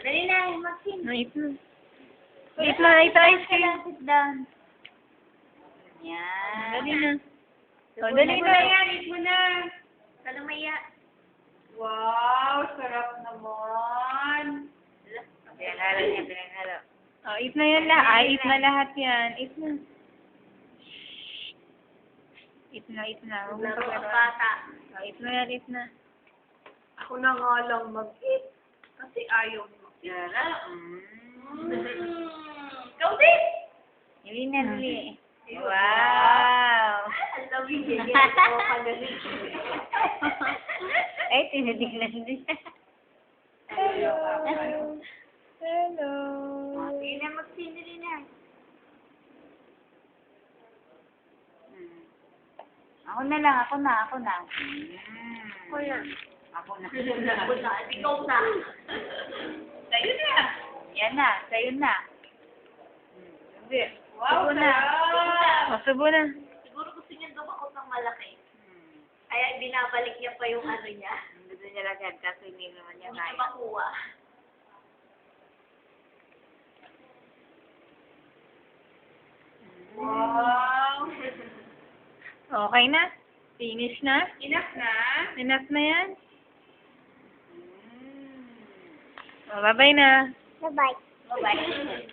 Dali na, Maxine. Eat na. Eat na, eat ice cream. Sit down. Yan. Dali na. O, Dali dali mo na. na yan, eat mo na. Kala maya. Wow, sarap naman. Pinanghalo niya, pinanghalo. O, eat na yan lahat. Ay, eat na lahat yan. Eat na. Eat na, eat na. Huwag mo Laro ang paglaruan. bata. O, eat na yan, eat na. Ako na nga lang mag-eat. Kasi ayaw mo. Yara. Ikaw din. Dali na, dali. Ayun. Wow! Ang lamig yan. Yan ako pagaling. Ay, tinitignan din. Hello. Hello. Sige na, magsinili na. Ako na lang, ako na. Ako yan. Ako na. Ako na. Ikaw na. Sa'yo na. Yan na, sa'yo na. Hindi. Wow, Subo na. sarap. O, subo na. Siguro gusto niya dumakot ng malaki. Kaya binabalik niya pa yung ano niya. Gusto niya lagyan kasi hindi naman niya Hindi niya kaya. makuha. Wow! Okay na? Finish na? Enough na? Enough na yan? O, bye-bye na. Bye-bye. Bye-bye.